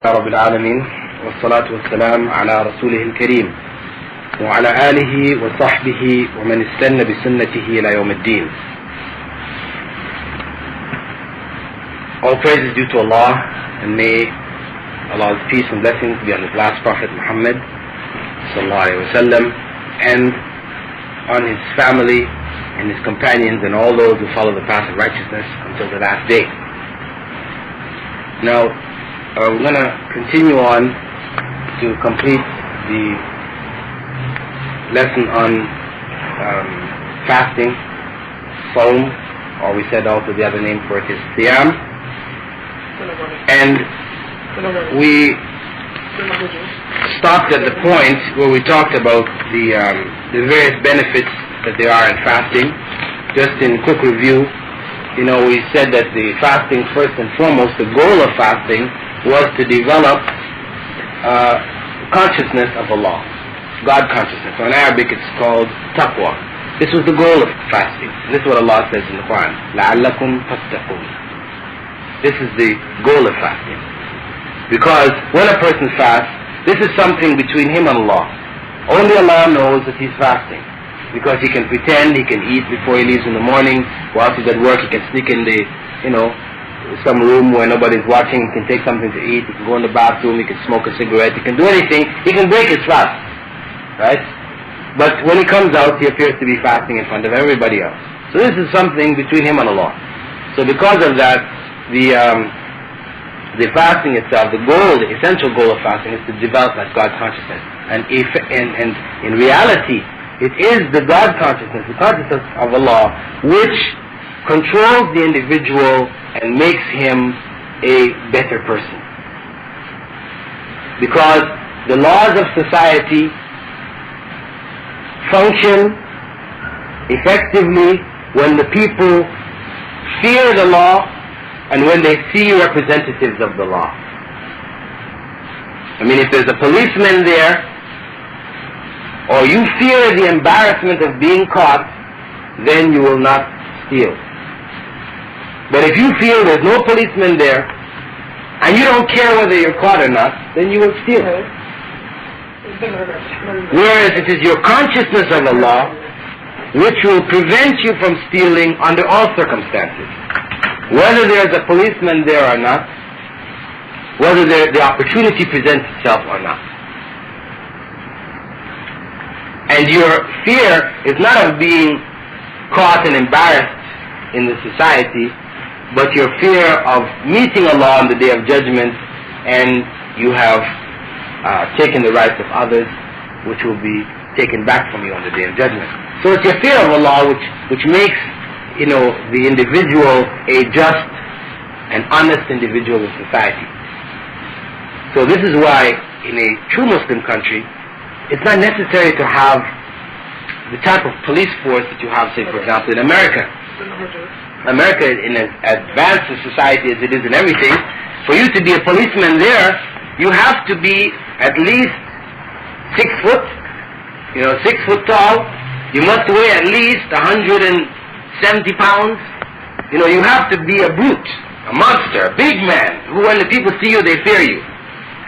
رب العالمين والصلاة والسلام على رسوله الكريم وعلى آله وصحبه ومن استنى بسنته إلى يوم الدين. All praise is due to Allah, and may Allah's peace and blessings be on His last Prophet Muhammad sallallahu alaihi wasallam, and on his family and his companions and all those who follow the path of righteousness until the last day. Now, we're going to continue on to complete the lesson on fasting, Sawm, or we said also the other name for it is Siyam. And we stopped at the point where we talked about the various benefits that there are in fasting. Just in quick review, we said that the fasting, first and foremost, the goal of fasting was to develop consciousness of Allah, God consciousness. So in Arabic it's called taqwa. This was the goal of fasting. This is what Allah says in the Quran. لَعَلَّكُمْ تَتَّقُونَ. This is the goal of fasting. Because when a person fasts, this is something between him and Allah. Only Allah knows that he's fasting. Because he can pretend, he can eat before he leaves in the morning. Whilst he's at work, he can sneak in the, some room where nobody's watching. He can take something to eat. He can go in the bathroom. He can smoke a cigarette. He can do anything. He can break his fast, right? But when he comes out, he appears to be fasting in front of everybody else. So this is something between him and Allah. So because of that, the fasting itself, the goal, the essential goal of fasting is to develop that God consciousness. And in reality, it is the God consciousness, the consciousness of Allah, which controls the individual and makes him a better person. Because the laws of society function effectively when the people fear the law and when they see representatives of the law. If there's a policeman there, or you fear the embarrassment of being caught, then you will not steal. But if you feel there's no policeman there, and you don't care whether you're caught or not, then you will steal. Whereas it is your consciousness of Allah which will prevent you from stealing under all circumstances. Whether there's a policeman there or not, whether the opportunity presents itself or not. And your fear is not of being caught and embarrassed in the society, but your fear of meeting Allah on the Day of Judgment, and you have taken the rights of others, which will be taken back from you on the Day of Judgment. So it's your fear of Allah which makes the individual a just and honest individual in society. So this is why in a true Muslim country, it's not necessary to have the type of police force that you have, say, for example, in America. America, in as advanced a society as it is in everything, for you to be a policeman there, you have to be at least 6 foot, 6 foot tall. You must weigh at least 170 pounds. You have to be a brute, a monster, a big man, who when the people see you, they fear you.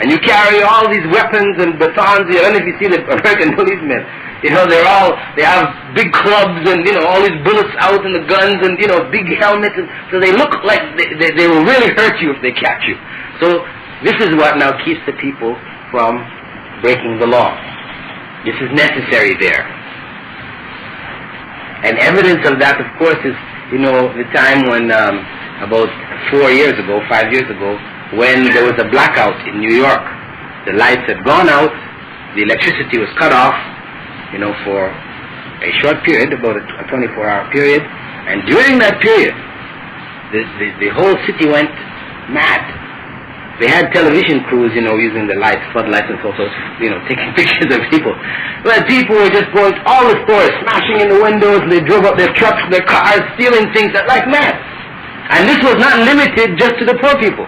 And you carry all these weapons and batons. I don't know if you see the American policemen. They have big clubs and, all these bullets out and the guns and, big helmets. And so they look like they will really hurt you if they catch you. So this is what now keeps the people from breaking the law. This is necessary there. And evidence of that, of course, is, the time when, about 5 years ago, when there was a blackout in New York. The lights had gone out, the electricity was cut off, for a short period, about a 24-hour period, and during that period, the whole city went mad. They had television crews, using the lights, floodlights and so forth, taking pictures of people. But people were just going to all the stores, smashing in the windows, and they drove up their trucks, their cars, stealing things like mad. And this was not limited just to the poor people,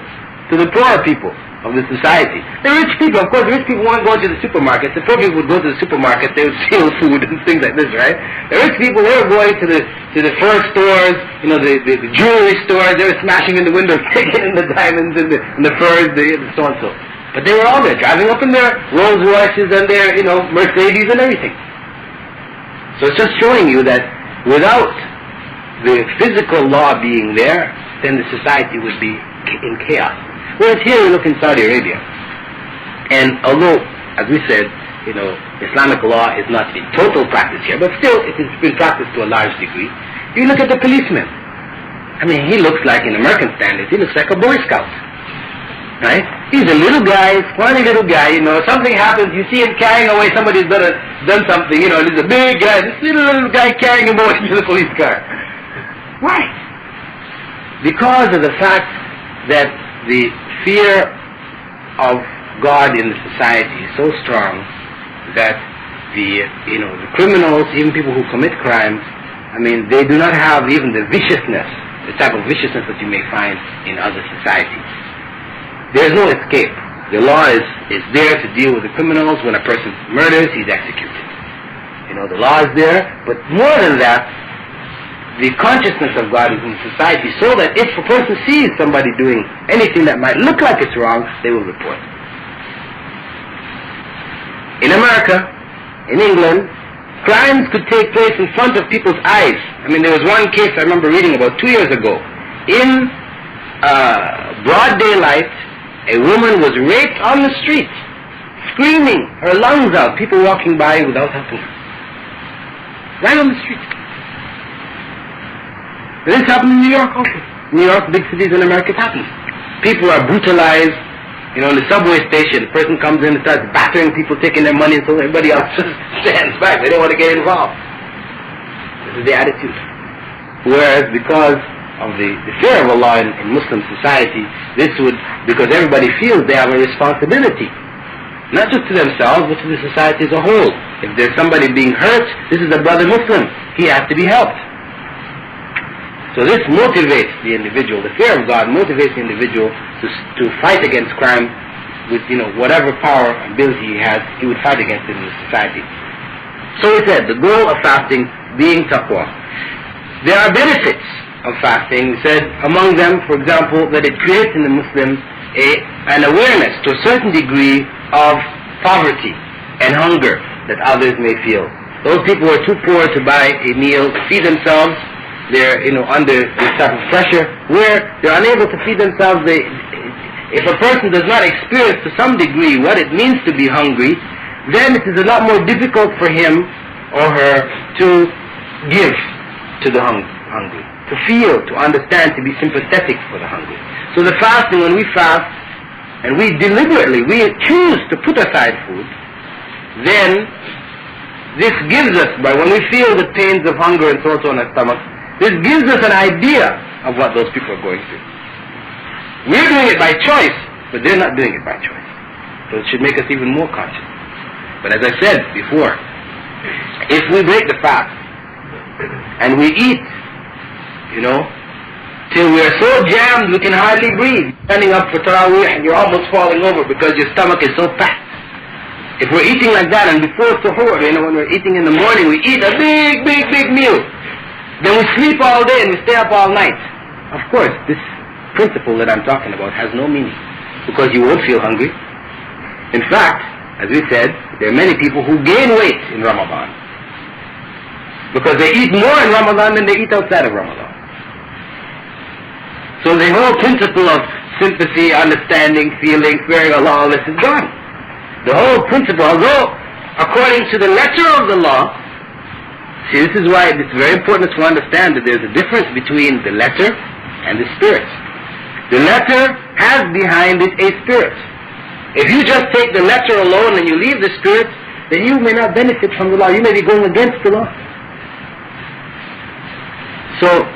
to the poorer people of the society. The rich people, of course, the rich people weren't going to the supermarkets. The poor people would go to the supermarket, they would steal food and things like this, right? The rich people, they were going to the fur stores, the jewelry stores, they were smashing in the windows, taking in the diamonds and the furs, the so and so. But they were all there, driving up in their Rolls Royces and their, Mercedes and everything. So it's just showing you that without the physical law being there, then the society would be in chaos. Whereas here we look in Saudi Arabia, and although, as we said, Islamic law is not in total practice here, but still it has been practiced to a large degree. You look at the policeman. I mean, he looks like, in American standards, he looks like a Boy Scout. Right? He's a little guy, scrawny little guy, something happens, you see him carrying away, somebody's done something, and he's a big guy, this little guy carrying him away to the police car. Why? Because of the fact that the fear of God in the society is so strong that the criminals, even people who commit crimes, I mean, they do not have even the viciousness, the type of viciousness that you may find in other societies. There is no escape. The law is there to deal with the criminals. When a person murders, he's executed. The law is there, but more than that, the consciousness of God is in society, so that if a person sees somebody doing anything that might look like it's wrong, they will report. In America, in England, crimes could take place in front of people's eyes. I mean, there was one case I remember reading about 2 years ago. In broad daylight, a woman was raped on the street, screaming her lungs out, people walking by without helping her. Right on the street. This happened in New York also. New York, big cities in America, it happens. People are brutalized. In the subway station, the person comes in and starts battering people, taking their money, and so everybody else just stands back. They don't want to get involved. This is the attitude. Whereas because of the fear of Allah in Muslim society, because everybody feels they have a responsibility, not just to themselves, but to the society as a whole. If there's somebody being hurt, this is a brother Muslim. He has to be helped. So this motivates the individual. The fear of God motivates the individual to fight against crime with whatever power and ability he has. He would fight against it in the society. So he said the goal of fasting being taqwa. There are benefits of fasting. He said among them, for example, that it creates in the Muslim an awareness to a certain degree of poverty and hunger that others may feel. Those people who are too poor to buy a meal to feed themselves, they're under this type of pressure where they're unable to feed themselves. If a person does not experience to some degree what it means to be hungry, then it is a lot more difficult for him or her to give to the hungry, to feel, to understand, to be sympathetic for the hungry. So the fasting, when we fast and we deliberately, we choose to put aside food, then this gives us, when we feel the pains of hunger and so on our stomach, this gives us an idea of what those people are going through. We're doing it by choice, but they're not doing it by choice. So it should make us even more conscious. But as I said before, if we break the fast and we eat, till we are so jammed we can hardly breathe, standing up for Taraweeh and you're almost falling over because your stomach is so fat. If we're eating like that, and before suhoor, when we're eating in the morning, we eat a big, big, big meal. Then we sleep all day and we stay up all night. Of course, this principle that I'm talking about has no meaning, because you won't feel hungry. In fact, as we said, there are many people who gain weight in Ramadan because they eat more in Ramadan than they eat outside of Ramadan. So the whole principle of sympathy, understanding, feeling, fearing Allah, all this is gone. The whole principle, although according to the letter of the law, see, this is why it's very important to understand that there's a difference between the letter and the spirit. The letter has behind it a spirit. If you just take the letter alone and you leave the spirit, then you may not benefit from the law. You may be going against the law. So,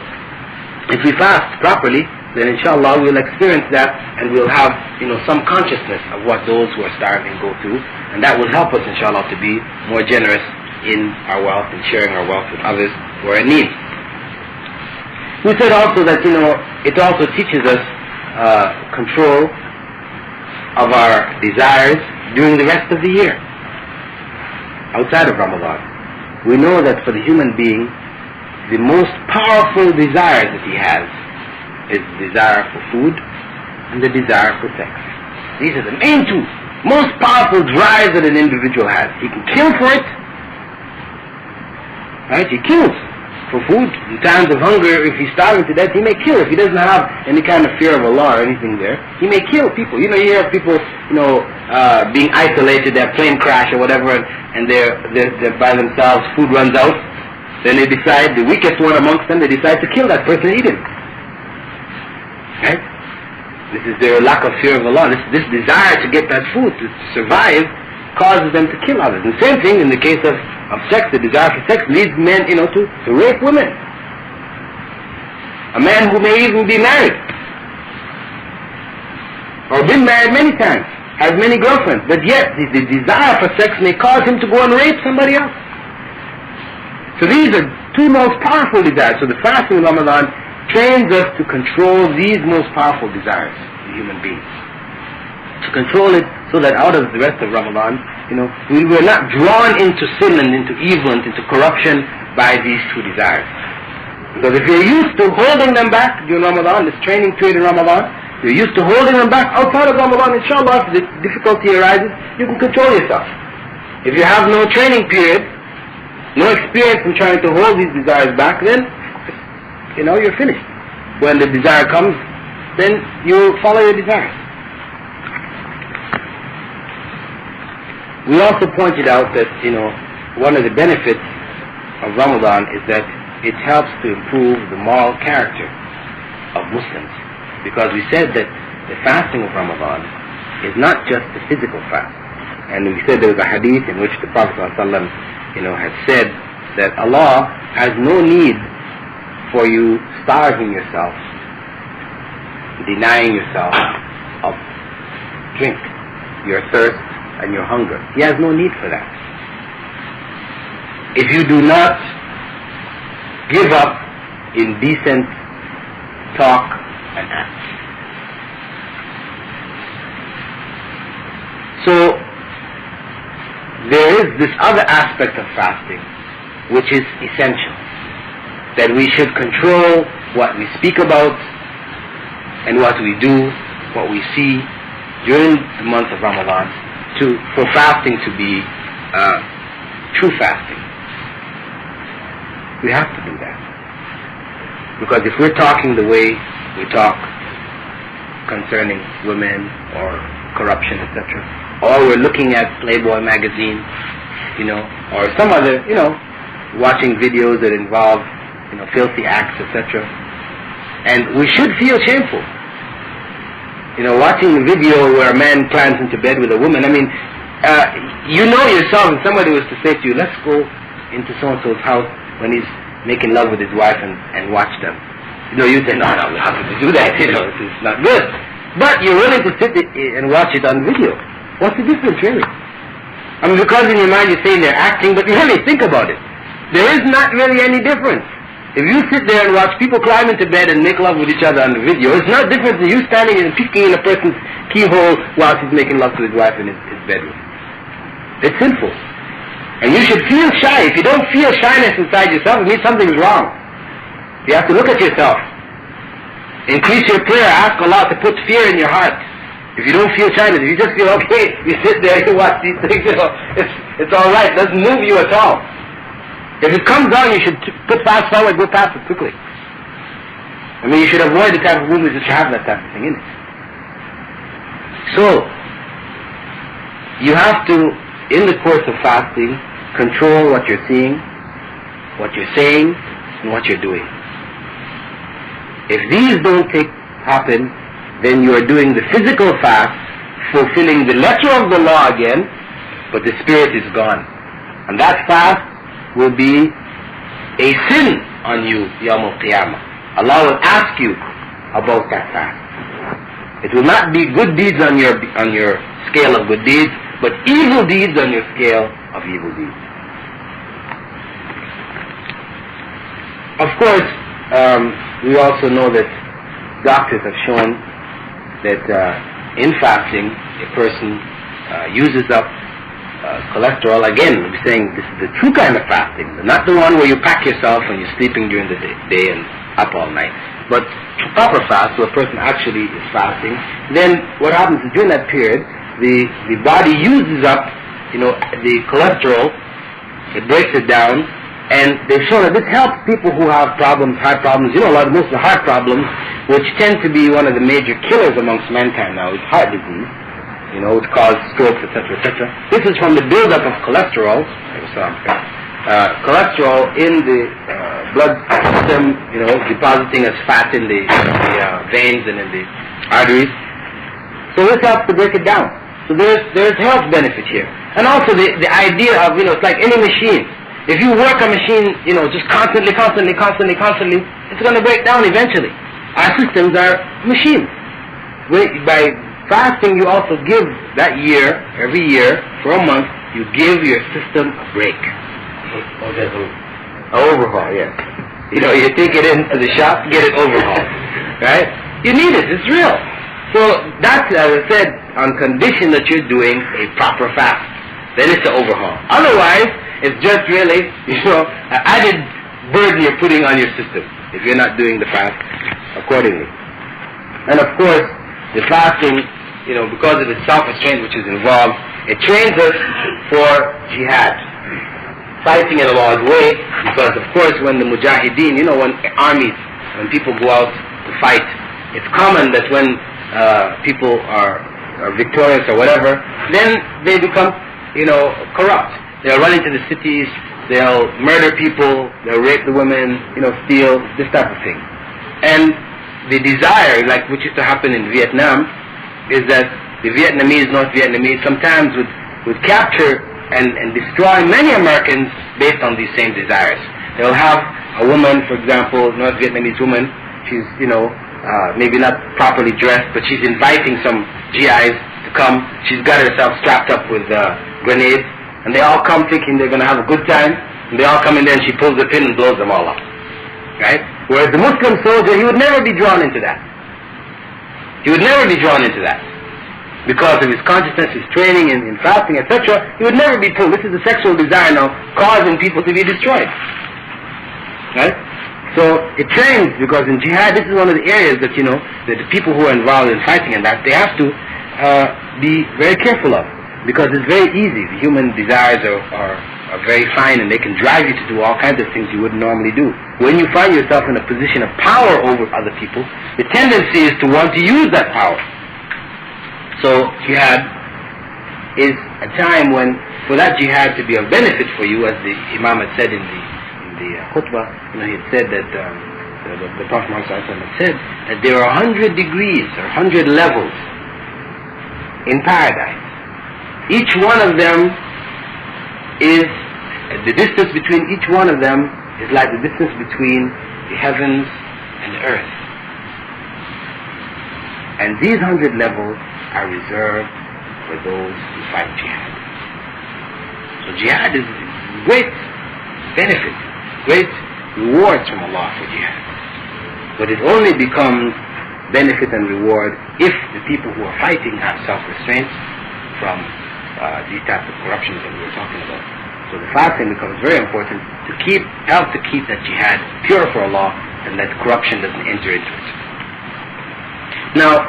if we fast properly, then inshallah we'll experience that, and we'll have some consciousness of what those who are starving go through, and that will help us inshallah to be more generous in our wealth and sharing our wealth with others who are in need. We said also that it also teaches us control of our desires during the rest of the year outside of Ramadan. We know that for the human being, the most powerful desire that he has is the desire for food and the desire for sex. These are the main two most powerful drives that an individual has. He can kill for it. Right? He kills for food. In times of hunger, if he's starving to death, he may kill. If he doesn't have any kind of fear of Allah or anything there, he may kill people. You hear people, being isolated, their plane crash or whatever, and they're by themselves, food runs out. Then they decide, the weakest one amongst them, they decide to kill that person and eat him. Right? This is their lack of fear of Allah. This desire to get that food, to survive, causes them to kill others. And same thing in the case of sex. The desire for sex leads men, to rape women. A man who may even be married, or been married many times, has many girlfriends, but yet the desire for sex may cause him to go and rape somebody else. So these are two most powerful desires. So the fasting of Ramadan trains us to control these most powerful desires in human beings. To control it so that out of the rest of Ramadan, we were not drawn into sin and into evil and into corruption by these two desires. Because if you're used to holding them back during Ramadan, this training period in Ramadan, you're used to holding them back outside of Ramadan, inshallah, if the difficulty arises, you can control yourself. If you have no training period, no experience in trying to hold these desires back, then you're finished. When the desire comes, then you follow your desire. We also pointed out that, one of the benefits of Ramadan is that it helps to improve the moral character of Muslims. Because we said that the fasting of Ramadan is not just the physical fast. And we said there was a hadith in which the Prophet ﷺ, had said that Allah has no need for you starving yourself, denying yourself of drink, your thirst and your hunger. He has no need for that. If you do not give up in decent talk and act. So there is this other aspect of fasting which is essential, that we should control what we speak about and what we do, what we see during the month of Ramadan, for fasting to be true fasting. We have to do that. Because if we're talking the way we talk concerning women or corruption, etc., or we're looking at Playboy magazine, or some other, watching videos that involve filthy acts, etc. And we should feel shameful. Watching a video where a man climbs into bed with a woman, yourself, if somebody was to say to you, let's go into so-and-so's house when he's making love with his wife and watch them. You'd say, no, we're not going to do that, it's not good. But you're willing to sit and watch it on video. What's the difference, really? Because in your mind you're saying they're acting, but really think about it. There is not really any difference. If you sit there and watch people climb into bed and make love with each other on the video, it's not different than you standing and peeking in a person's keyhole while he's making love to his wife in his bedroom. It's sinful. And you should feel shy. If you don't feel shyness inside yourself, it means something's wrong. You have to look at yourself. Increase your prayer. Ask Allah to put fear in your heart. If you don't feel shyness, if you just feel okay, you sit there, you watch these things, it's alright. It doesn't move you at all. If it comes on, you should put fast forward, go past it quickly. You should avoid the type of movies that have that type of thing in it. So, you have to, in the course of fasting, control what you're seeing, what you're saying, and what you're doing. If these don't happen, then you are doing the physical fast, fulfilling the letter of the law again, but the spirit is gone. And that fast will be a sin on you, Yawm al-Qiyamah. Allah will ask you about that fast. It will not be good deeds on your scale of good deeds, but evil deeds on your scale of evil deeds. Of course, we also know that doctors have shown that in fasting, a person uses up cholesterol. Again, we're saying this is the true kind of fasting, not the one where you pack yourself when you're sleeping during the day and up all night. But proper fast, where a person actually is fasting, then what happens is during that period, the body uses up, the cholesterol, it breaks it down, and they've shown that this helps people who have problems, heart problems. Most of the heart problems, which tend to be one of the major killers amongst mankind now, is heart disease, which causes strokes, etc., etc. This is from the buildup of cholesterol. Cholesterol in the blood system, depositing as fat in the veins and in the arteries. So this helps to break it down. So there's health benefit here. And also the idea of, it's like any machine. If you work a machine, just constantly, it's going to break down eventually. Our systems are machines. By fasting, you also give that year, every year, for a month, you give your system a break. An overhaul, yes. You take it into the shop, get it overhauled, right? You need it, it's real. So that's, as I said, on condition that you're doing a proper fast. Then it's an overhaul. Otherwise, it's just really, an added burden you're putting on your system if you're not doing the fast accordingly. And of course, the fasting, because of its self-restraint which is involved, it trains us for jihad, fighting in Allah's way, because of course when the mujahideen, when people go out to fight, it's common that when people are victorious or whatever, then they become, corrupt. They'll run into the cities, they'll murder people, they'll rape the women, steal, this type of thing. And the desire, like which used to happen in Vietnam, is that the Vietnamese, North Vietnamese, sometimes would capture and destroy many Americans based on these same desires. They'll have a woman, for example, North Vietnamese woman, she's, maybe not properly dressed, but she's inviting some GIs to come. She's got herself strapped up with grenades, and they all come thinking they're going to have a good time, and they all come in there and she pulls the pin and blows them all up. Right? Whereas the Muslim soldier, he would never be drawn into that. He would never be drawn into that. Because of his consciousness, his training in fasting, etc., he would never be pulled. This is a sexual desire now, causing people to be destroyed. Right? So it trains, because in jihad, this is one of the areas that, that the people who are involved in fighting and that, they have to be very careful of. Because it's very easy. The human desires are very fine, and they can drive you to do all kinds of things you wouldn't normally do. When you find yourself in a position of power over other people, the tendency is to want to use that power. So jihad is a time when, for that jihad to be of benefit for you, as the Imam had said in the khutbah, he had said that the Prophet Muhammad had said that there are 100 degrees or 100 levels in paradise. Each one of them is, the distance between each one of them is like the distance between the heavens and the earth. And these 100 levels are reserved for those who fight jihad. So jihad is great benefit, great rewards from Allah for jihad. But it only becomes benefit and reward if the people who are fighting have self-restraint from these types of corruptions that we were talking about. So the fasting becomes very important to help to keep that jihad pure for Allah, and that corruption doesn't enter into it. Now,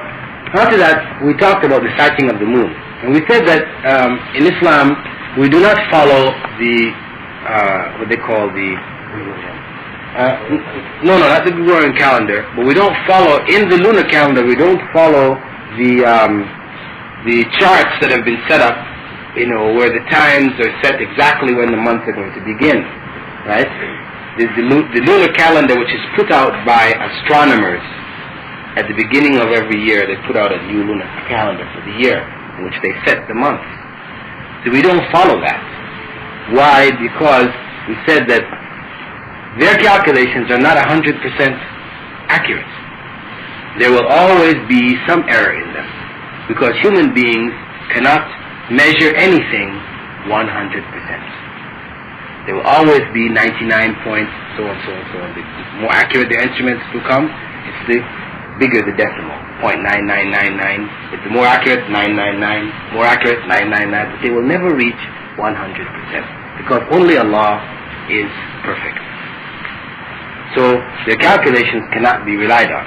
after that, we talked about the sighting of the moon. And we said that in Islam, we do not follow the, what they call the, not the Gregorian calendar, but we don't follow, in the lunar calendar, we don't follow the charts that have been set up, where the times are set exactly when the months are going to begin, right? The lunar calendar, which is put out by astronomers, at the beginning of every year, they put out a new lunar calendar for the year, in which they set the months. So we don't follow that. Why? Because we said that their calculations are not 100% accurate. There will always be some error in them, because human beings cannot measure anything 100%. There will always be 99 points, so and so and so. The more accurate the instruments become, it's the bigger the decimal, 0.9999. It's the more accurate, 999, more accurate, 999, but they will never reach 100%, because only Allah is perfect. So So their calculations cannot be relied on.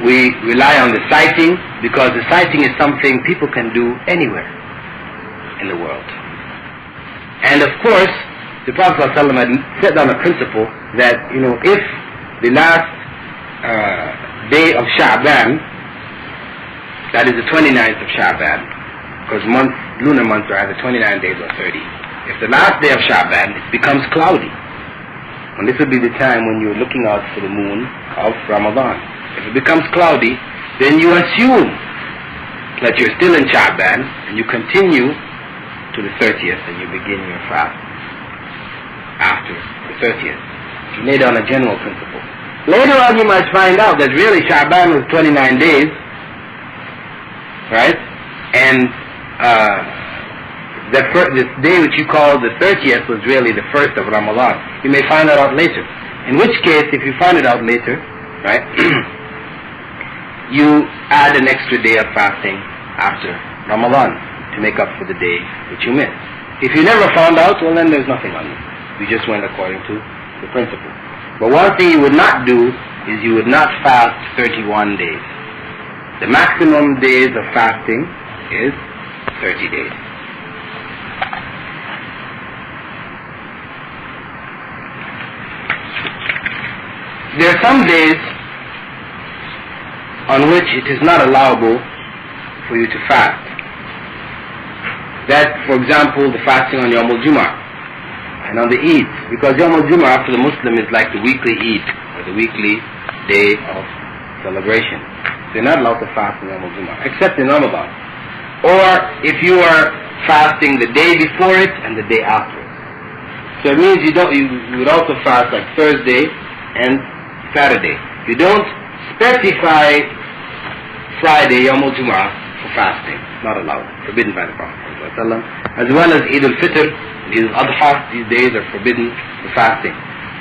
We rely on the sighting because the sighting is something people can do anywhere in the world. And of course, the Prophet ﷺ had set down a principle that, if the last day of Sha'ban, that is the 29th of Sha'ban, because lunar months are either 29 days or 30. If the last day of Sha'ban, it becomes cloudy. And this would be the time when you're looking out for the moon of Ramadan. If it becomes cloudy, then you assume that you're still in Sha'ban, and you continue to the 30th, and you begin your fast after the 30th. You lay down a general principle. Later on you might find out that really Sha'ban was 29 days, right? And this day which you call the 30th was really the first of Ramadan. You may find that out later. In which case, if you find it out later, right, you add an extra day of fasting after Ramadan to make up for the day which you missed. If you never found out, well then there's nothing on you. You just went according to the principle. But one thing you would not do is you would not fast 31 days. The maximum days of fasting is 30 days. There are some days on which it is not allowable for you to fast. That, for example, the fasting on Yawm al-Jum'ah and on the Eid, because Yawm al-Jum'ah for the Muslim is like the weekly Eid, or the weekly day of celebration. They're not allowed to fast on Yawm al-Jum'ah, except in Ramadan. Or if you are fasting the day before it and the day after it. So it means you would also fast like Thursday and Saturday. You don't specify Friday, Yawm al-Jum'ah, for fasting. Not allowed. Forbidden by the Prophet. As well as Eid al-Fitr, Eid al-Adha, these days are forbidden for fasting.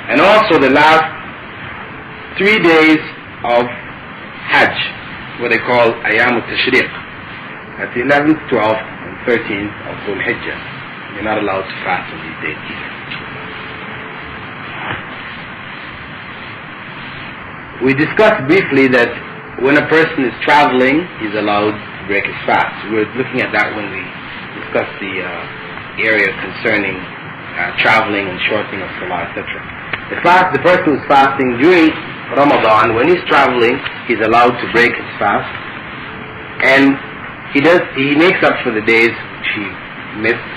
And also the last 3 days of Hajj, what they call Ayyam al-Tashriq. That's the 11th, 12th, and 13th of Dhul Hijjah. You're not allowed to fast on these days either. We discussed briefly that when a person is traveling, he's allowed to break his fast. We were looking at that when we discussed the area concerning traveling and shortening of Salah, etc. The person who's fasting during Ramadan, when he's traveling, he's allowed to break his fast, and he makes up for the days which he missed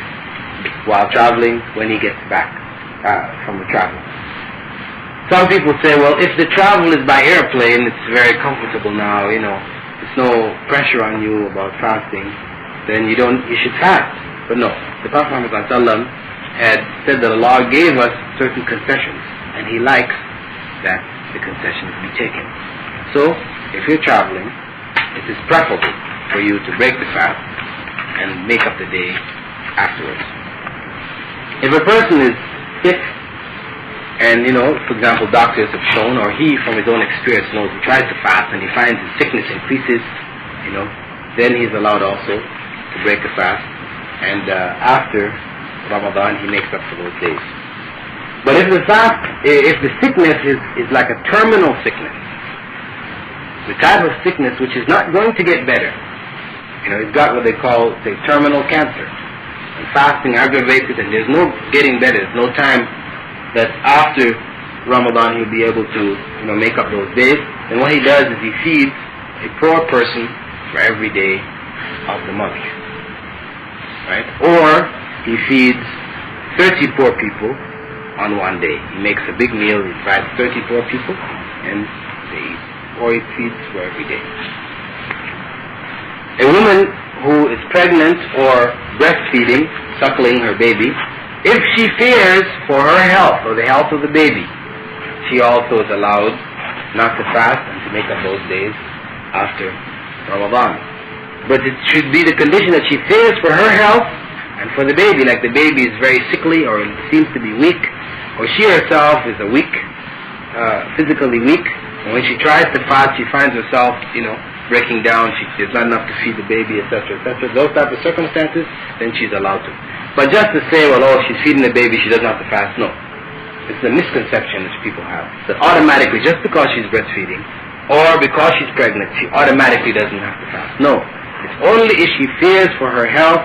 while traveling when he gets back from the travel. Some people say, well, if the travel is by airplane, it's very comfortable now, there's no pressure on you about fasting, then you should fast. But no, the Prophet Muhammad ﷺ had said that Allah gave us certain concessions, and He likes that the concessions be taken. So, if you're traveling, it is preferable for you to break the fast and make up the day afterwards. If a person is sick, and for example, doctors have shown, or he from his own experience knows, he tries to fast and he finds his sickness increases, then he's allowed also to break the fast, and after Ramadan he makes up for those days. But if the sickness is like a terminal sickness, the type of sickness which is not going to get better, he's got what they call, say, terminal cancer, and fasting aggravates it, and there's no getting better, there's no time that after Ramadan he'll be able to make up those days, then what he does is he feeds a poor person for every day of the month, right? Or he feeds 30 poor people on one day. He makes a big meal, he invites 30 poor people, and they eat. Or he feeds for every day. A woman who is pregnant or breastfeeding, suckling her baby, if she fears for her health or the health of the baby, she also is allowed not to fast and to make up those days after Ramadan. But it should be the condition that she fears for her health and for the baby, like the baby is very sickly or seems to be weak, or she herself is physically weak, and when she tries to fast she finds herself, breaking down, there's not enough to feed the baby, etc., etc. Those type of circumstances, then she's allowed to. But just to say, she's feeding the baby, she doesn't have to fast, no. It's a misconception which people have. That automatically, just because she's breastfeeding, or because she's pregnant, she automatically doesn't have to fast. No. It's only if she fears for her health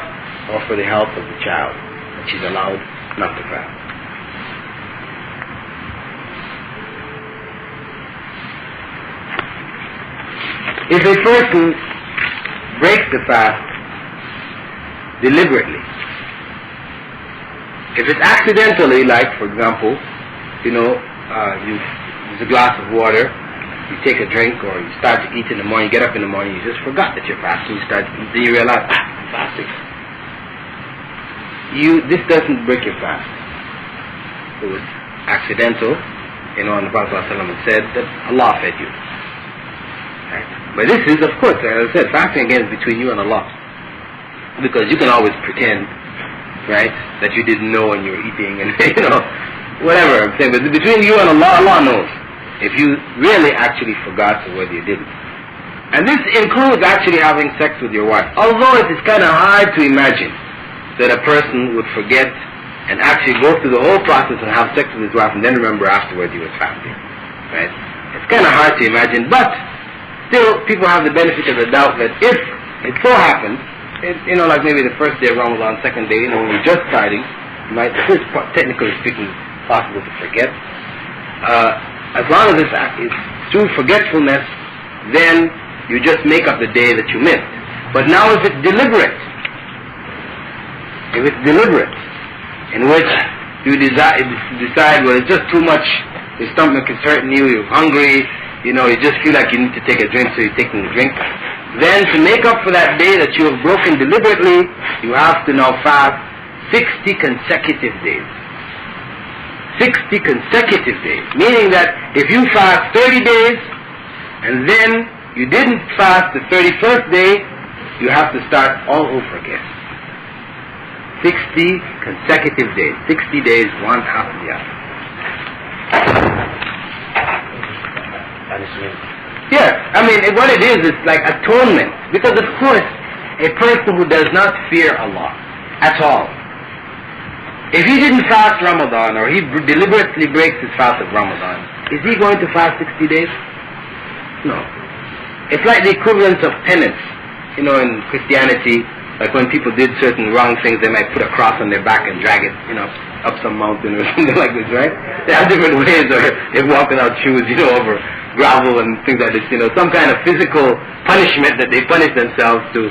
or for the health of the child that she's allowed not to fast. If a person breaks the fast deliberately, if it's accidentally, like for example, there's a glass of water, you take a drink, or you start to eat in the morning, you get up in the morning, you just forgot that you're fasting, you start to eat, then you realize, I'm fasting. This doesn't break your fast. It was accidental, and the Prophet ﷺ said that Allah fed you. Right? But this is, of course, as I said, fasting again is between you and Allah. Because you can always pretend, right, that you didn't know when you were eating, and whatever I'm saying, but between you and Allah, Allah knows. If you really actually forgot or whether you didn't. And this includes actually having sex with your wife. Although it is kind of hard to imagine that a person would forget and actually go through the whole process and have sex with his wife and then remember afterwards he was fasting. Right? It's kind of hard to imagine, but still people have the benefit of the doubt that if it so happens, like maybe the first day of Ramadan, second day, when you're just starting, it's technically speaking possible to forget. As long as it's through forgetfulness, then you just make up the day that you missed. But now if it's deliberate, in which you decide, well, it's just too much, your stomach is hurting you, you're hungry, you just feel like you need to take a drink, so you're taking the drink, then to make up for that day that you have broken deliberately, you have to now fast 60 consecutive days. 60 consecutive days, meaning that if you fast 30 days and then you didn't fast the 31st day, you have to start all over again. 60 consecutive days. 60 days, one after the other. Yeah, what it is like atonement. Because of course, a person who does not fear Allah at all, if he didn't fast Ramadan, or he deliberately breaks his fast of Ramadan, is he going to fast 60 days? No. It's like the equivalence of penance. In Christianity, like when people did certain wrong things, they might put a cross on their back and drag it, up some mountain or something like this, right? They have different ways, or they walk without shoes, over gravel and things like this, some kind of physical punishment that they punish themselves to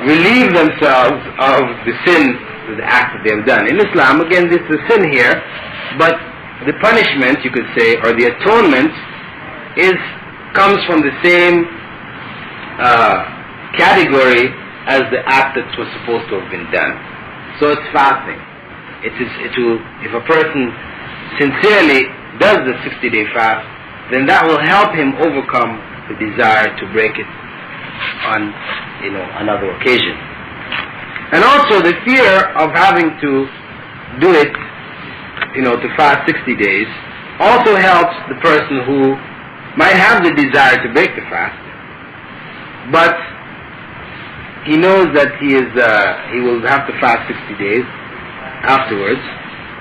relieve themselves of the sin, the act that they have done. In Islam, again, this is a sin here, but the punishment, you could say, or the atonement, comes from the same category as the act that was supposed to have been done. So it's fasting. If a person sincerely does the 60-day fast, then that will help him overcome the desire to break it on another occasion. And also the fear of having to do it, to fast 60 days, also helps the person who might have the desire to break the fast, but he knows that he will have to fast 60 days afterwards,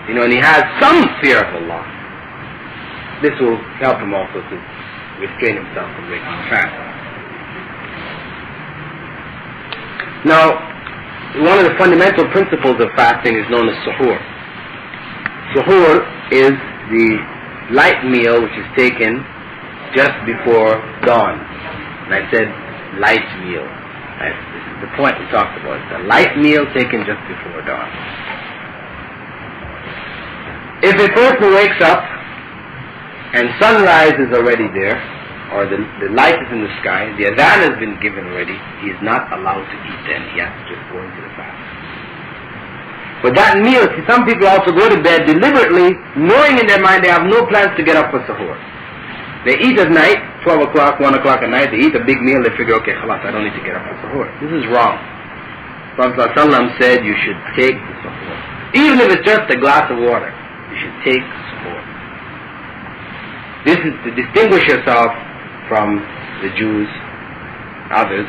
and he has some fear of Allah. This will help him also to restrain himself from breaking the fast. Now, one of the fundamental principles of fasting is known as suhoor. Suhoor is the light meal which is taken just before dawn. And I said light meal. This is the point we talked about. It's a light meal taken just before dawn. If a person wakes up and sunrise is already there, or the light is in the sky, the adhan has been given already, he is not allowed to eat then. He has to just go into the fast. But that meal, some people also go to bed deliberately, knowing in their mind they have no plans to get up for suhoor. They eat at night, 12 o'clock, 1 o'clock at night, they eat a big meal, they figure, okay, khalas, I don't need to get up for suhoor. This is wrong. Prophet ﷺ said you should take the suhoor. Even if it's just a glass of water, you should take suhoor. This is to distinguish yourself from the Jews, others.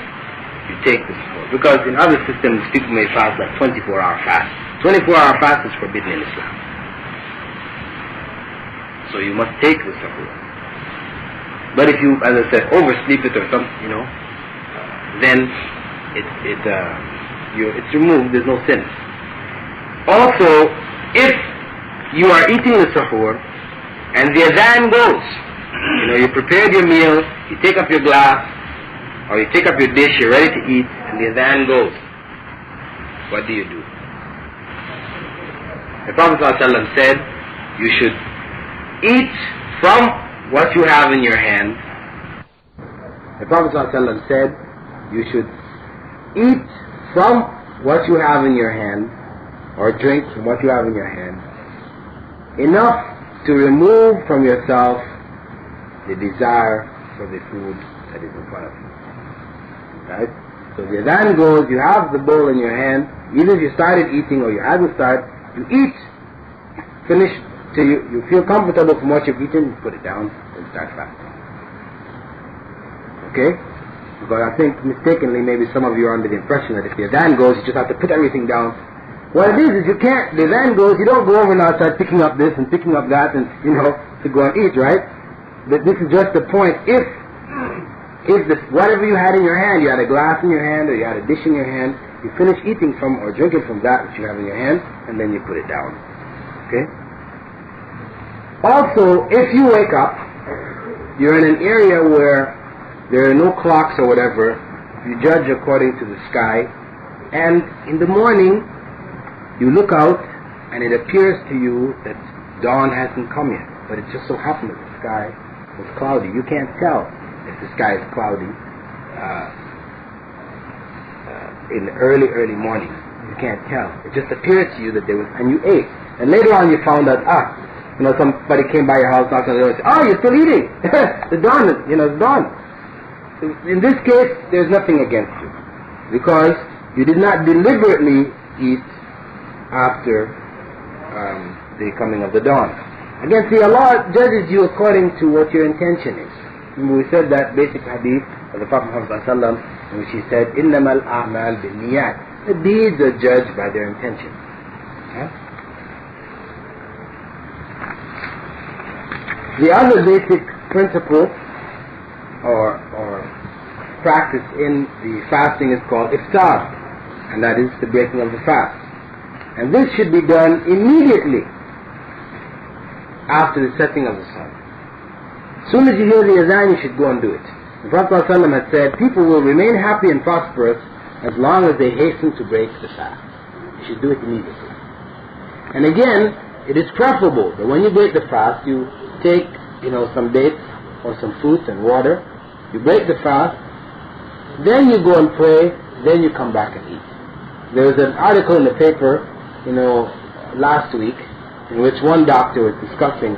You take the suhoor. Because in other systems, people may fast like 24-hour fast. 24-hour fast is forbidden in Islam. So you must take the sahur. But if you, as I said, oversleep it or something, then it's removed. There's no sin. Also, if you are eating the sahur and the adhan goes, you prepared your meal, you take up your glass or you take up your dish, you're ready to eat, and the adhan goes, what do you do? The Prophet ﷺ said you should eat from what you have in your hand. The Prophet ﷺ said you should eat from what you have in your hand, or drink from what you have in your hand, enough to remove from yourself the desire for the food that is in front of you. Right? So the adhan goes, you have the bowl in your hand, either you started eating or you haven't started, you eat, finish till you feel comfortable from what you've eaten, you put it down and start fasting. Okay? Because I think mistakenly maybe some of you are under the impression that if the adhan goes, you just have to put everything down. What it is you can't, the adhan goes, you don't go over now and start picking up this and picking up that and, to go and eat, right? But this is just the point. If whatever you had in your hand, you had a glass in your hand or you had a dish in your hand, you finish eating from or drinking from that which you have in your hand, and then you put it down. Okay? Also, if you wake up, you're in an area where there are no clocks or whatever, you judge according to the sky, and in the morning, you look out and it appears to you that dawn hasn't come yet, but it just so happened that the sky was cloudy. You can't tell if the sky is cloudy in the early morning. You can't tell. It just appeared to you that there was, and you ate. And later on you found out, somebody came by your house, knocked on the door and said, oh, you're still eating. The dawn, it's dawn. In this case, there's nothing against you, because you did not deliberately eat after the coming of the dawn. Again, see, Allah judges you according to what your intention is. We said that basic hadith of the Prophet Muhammad ﷺ, in which he said, إِنَّمَا الْأَعْمَالِ بِالنِّيَّاتِ. The deeds are judged by their intention. The other basic principle or practice in the fasting is called iftar, and that is the breaking of the fast. And this should be done immediately after the setting of the sun. As soon as you hear the adhan, you should go and do it. The Prophet ﷺ had said, people will remain happy and prosperous as long as they hasten to break the fast. You should do it immediately. And again, it is preferable that when you break the fast, you take, some dates or some fruits and water. You break the fast, then you go and pray, then you come back and eat. There was an article in the paper, last week, in which one doctor was discussing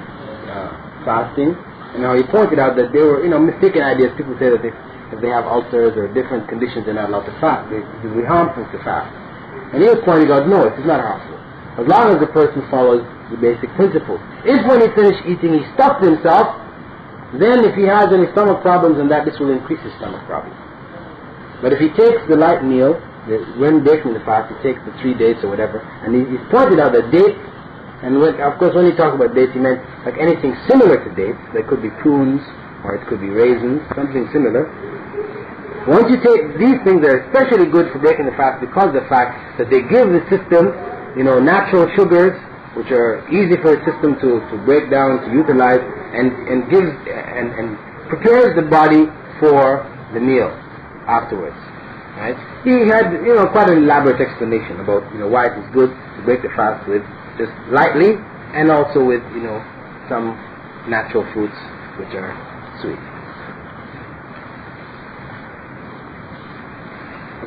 fasting, and he pointed out that there were, mistaken ideas. People say that if they have ulcers or different conditions, they're not allowed to fast. It will be harmful to fast. And he was pointing out, no, it is not harmful, as long as the person follows the basic principle. If when he finished eating he stuffed himself, then if he has any stomach problems and that, this will increase his stomach problems. But if he takes the light meal, when breaking the fast, he takes the 3 dates or whatever, and he's pointed out that dates, and of course when he talked about dates, he meant like anything similar to dates. There could be prunes, or it could be raisins, something similar. Once you take these things, they're especially good for breaking the fast because of the fact that they give the system, natural sugars, which are easy for the system to break down, to utilize, and gives and prepares the body for the meal afterwards. Right? He had, quite an elaborate explanation about, why it is good to break the fast with just lightly, and also with, some natural fruits which are sweet.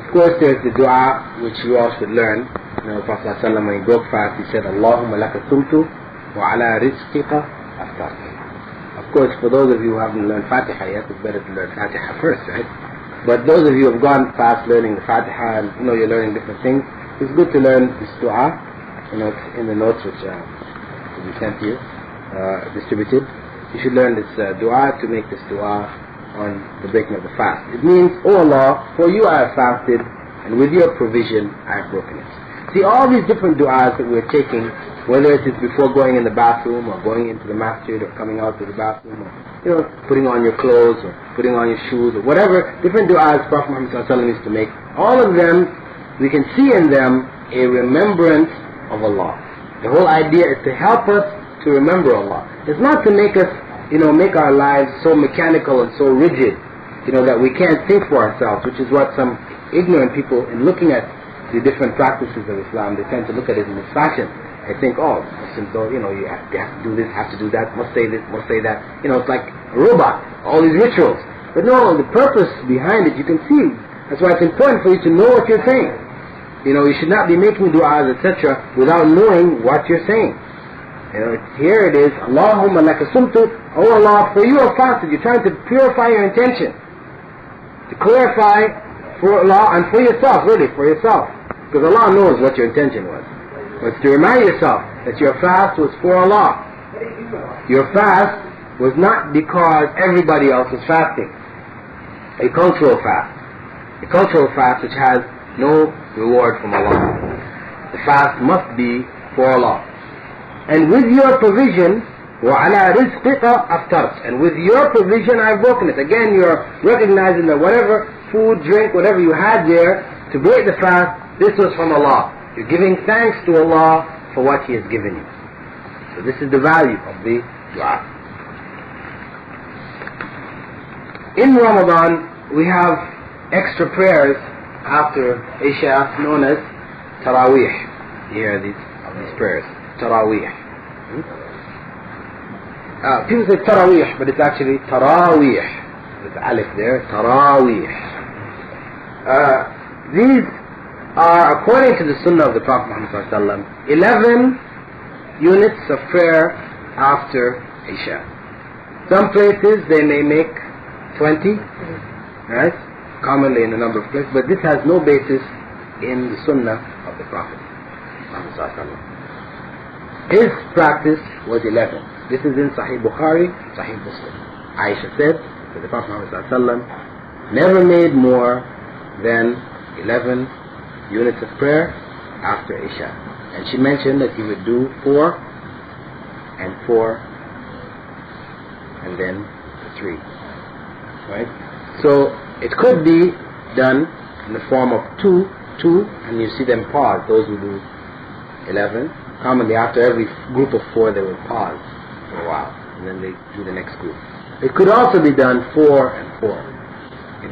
Of course, there's the dua which you all should learn. The Prophet ﷺ, when he broke fast, he said, Allahumma laka sumtu wa ala rizqika aftartu. Of course, for those of you who haven't learned Fatiha yet, it's better to learn Fatiha first, right? But those of you who have gone fast learning the Fatiha and you're learning different things, it's good to learn this dua. It's in the notes which will be sent to you, distributed. You should learn this dua to make this dua on the breaking of the fast. It means, Oh Allah, for you I have fasted, and with your provision I have broken it. See, all these different du'as that we're taking, whether it is before going in the bathroom or going into the masjid or coming out to the bathroom or, putting on your clothes or putting on your shoes or whatever, different du'as Prophet Muhammad used to make, all of them, we can see in them a remembrance of Allah. The whole idea is to help us to remember Allah. It's not to make us, make our lives so mechanical and so rigid, that we can't think for ourselves, which is what some ignorant people, in looking at the different practices of Islam, they tend to look at it in this fashion. They think, Muslims don't, you have to do this, have to do that, must say this, must say that. It's like a robot, all these rituals. But no, the purpose behind it, you can see. That's why it's important for you to know what you're saying. You should not be making du'as, etc., without knowing what you're saying. Here it is, Allahumma laka sumtu, oh Allah, for you are fasted. You're trying to purify your intention, to clarify for Allah and for yourself, really, for yourself. Because Allah knows what your intention was. But to remind yourself that your fast was for Allah. Your fast was not because everybody else was fasting. A cultural fast. A cultural fast which has no reward from Allah. The fast must be for Allah. And with your provision, وَعَلَى رِزْقِكَ أَفْتَرْتَ, and with your provision I've broken it. Again, you're recognizing that whatever food, drink, whatever you had there to break the fast, this was from Allah. You're giving thanks to Allah for what He has given you. So this is the value of the dua. In Ramadan, we have extra prayers after Isha known as Taraweeh. You hear these prayers. Taraweeh. People say Taraweeh, but it's actually Taraweeh. There's alif there. Taraweeh. These are, according to the Sunnah of the Prophet Muhammad, 11 units of prayer after Isha. Some places they may make 20, right? Commonly in a number of places, but this has no basis in the Sunnah of the Prophet Muhammad. His practice was 11. This is in Sahih Bukhari, Sahih Muslim. Aisha said that the Prophet Muhammad never made more than 11 units of prayer after Isha. And she mentioned that he would do 4 and 4 and then 3. Right? So it could be done in the form of 2, and you see them pause, those who do 11. Commonly after every group of 4 they will pause for a while and then they do the next group. It could also be done 4 and 4. You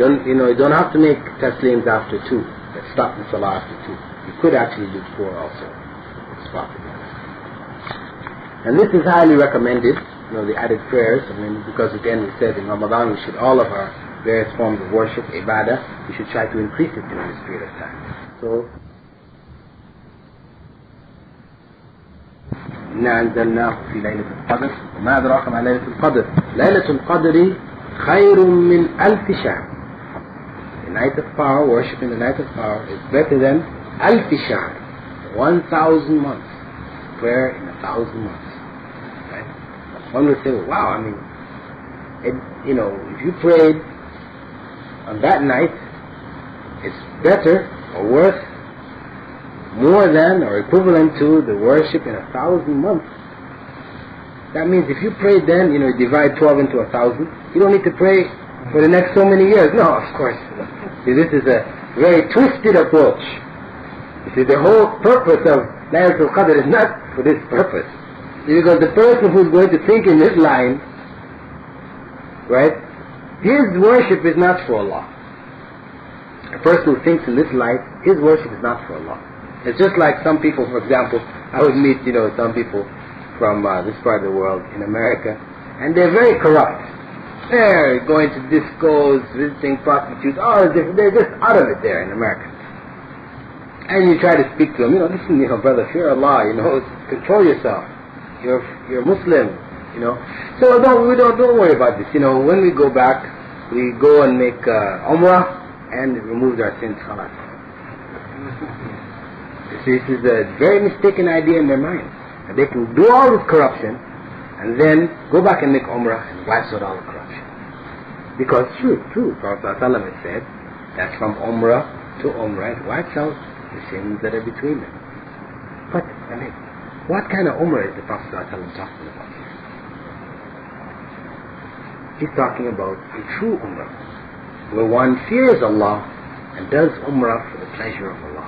don't have to make taslims after 2. Let's stop the salah after 2. You could actually do 4 also. It's possible. And this is highly recommended, the added prayers. Because again we said in Ramadan we should, all of our various forms of worship, ibadah, we should try to increase it during this period of time. So إنا أنزلناه في ليلة القدر وما أدراك ما ليلة القدر ليلة القدر خير من ألف شهر. The night of power, worshiping the night of power, is better than ألف شهر, 1,000 months. Prayer in 1,000 months. Right? One would say, wow, if you prayed on that night, it's better or worth more than or equivalent to the worship in 1,000 months. That means if you prayed then, divide 12 into 1,000, you don't need to pray for the next so many years. No, of course. See, this is a very twisted approach. You see, the whole purpose of Laylatul Qadr is not for this purpose. See, because the person who's going to think in this line, right, his worship is not for Allah. A person who thinks in this light, his worship is not for Allah. It's just like some people, for example, I would meet, some people from this part of the world in America, and they're very corrupt. They're going to discos, visiting prostitutes, they're just out of it there in America. And you try to speak to them, listen, brother, fear Allah, control yourself. You're Muslim, So don't worry about this. When we go back, we go and make Umrah, and it removes our sins, khalas. This is a very mistaken idea in their mind. And they can do all this corruption and then go back and make Umrah and wipes out all the corruption. Because true, Prophet ﷺ said that from Umrah to Umrah it wipes out the sins that are between them. But, I mean, what kind of Umrah is the Prophet ﷺ talking about here? He's talking about a true Umrah, where one fears Allah and does Umrah for the pleasure of Allah.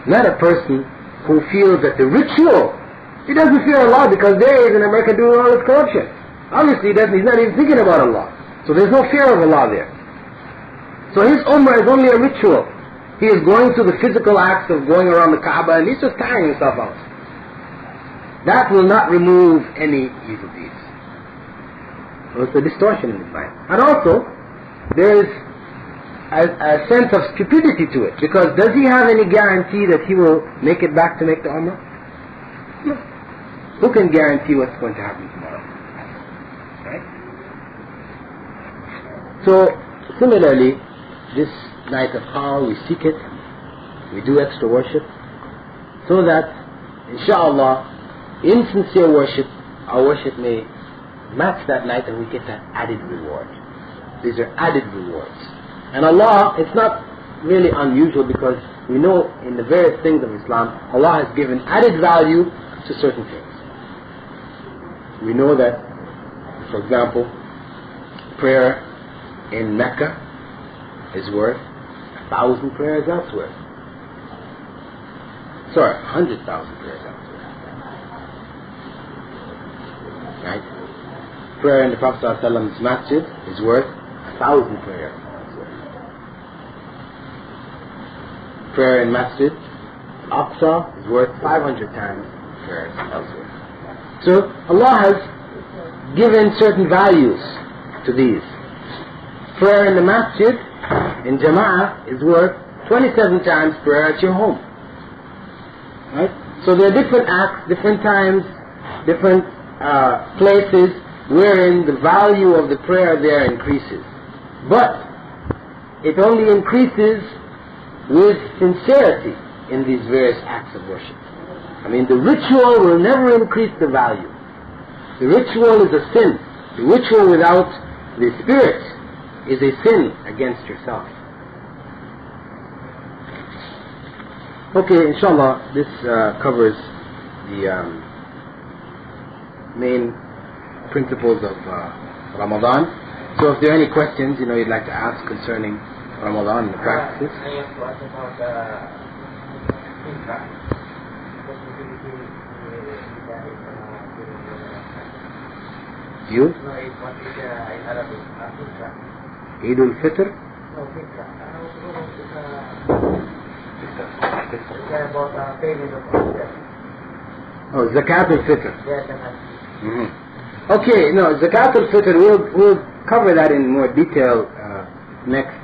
Not a person who feels that the ritual, he doesn't fear Allah because there he is in America doing all this corruption. Obviously he's not even thinking about Allah. So there's no fear of Allah there. So his Umrah is only a ritual. He is going through the physical acts of going around the Kaaba and he's just tiring himself out. That will not remove any evil deeds. So it's a distortion in his mind. And also, there is a sense of stupidity to it, because does he have any guarantee that he will make it back to make the Umrah? No. Who can guarantee what's going to happen tomorrow? Right? So, similarly, this night of power, we seek it, we do extra worship, so that, inshallah, in sincere worship, our worship may match that night and we get that added reward. These are added rewards. And Allah, it's not really unusual, because we know in the various things of Islam, Allah has given added value to certain things. We know that, for example, prayer in Mecca is worth 1,000 prayers elsewhere. Sorry, 100,000 prayers elsewhere. Right? Prayer in the Prophet ﷺ's masjid is worth 1,000 prayers elsewhere. Prayer in Masjid Aqsa is worth 500 times prayers elsewhere. So Allah has given certain values to these. Prayer in the Masjid in Jama'ah is worth 27 times prayer at your home. Right? So there are different acts, different times, different places wherein the value of the prayer there increases. But it only increases with sincerity in these various acts of worship. I mean, the ritual will never increase the value. The ritual is a sin. The ritual without the spirit is a sin against yourself. Okay, inshallah, this covers the main principles of Ramadan. So if there are any questions, you'd like to ask concerning Ramadan and the practices. I have to ask about Intra. You? No, what is in Arabic? Intra. Eid al-Fitr? No, Fitra. It's about payment of Fitra. Oh, Zakat al-Fitr. Yes, and Okay, no, Zakat al-Fitr, we'll cover that in more detail next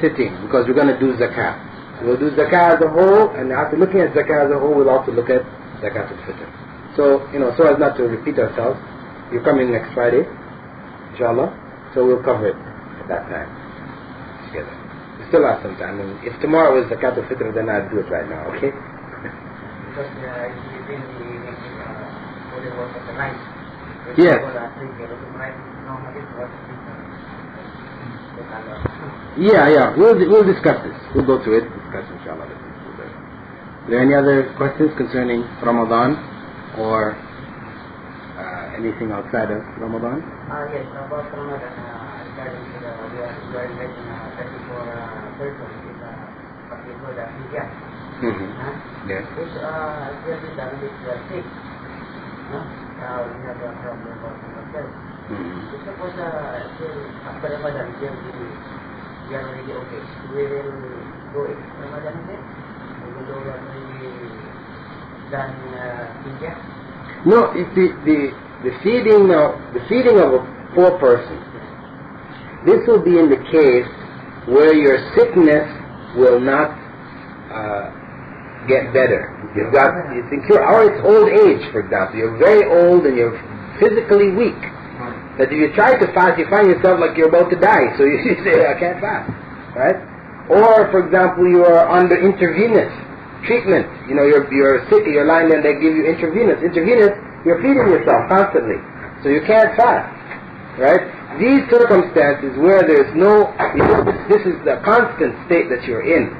sitting, because we're going to do Zakat. We'll do Zakat as a whole, and after looking at Zakat as a whole, we'll also look at Zakat al-Fitr. So, so as not to repeat ourselves, you're coming next Friday, inshallah, so we'll cover it at that time, together. We still have some time, and if tomorrow is Zakat al-Fitr, then I'll do it right now, okay? because it's in the holy work of the night. Yes. Yeah, we'll discuss this. We'll go through it, discuss inshallah. Are there any other questions concerning Ramadan or anything outside of Ramadan? Yes, about Ramadan, regarding to we are inviting 34 persons in what we call the hijab. Yes. Which actually done with the sick. We have a problem about ourselves. Suppose after Ramadan, we are already okay. We will go in Ramadan again. We will go already done hijab. No, it's the feeding of a poor person. This will be in the case where your sickness will not get better. It's incurable, or it's old age, for example. You're very old and you're physically weak. That if you try to fast, you find yourself like you're about to die. So you say, I can't fast, right? Or, for example, you are under intravenous treatment. You're sick, you're lying there and they give you intravenous. Intravenous, you're feeding yourself constantly. So you can't fast, right? These circumstances where there's no, this is the constant state that you're in.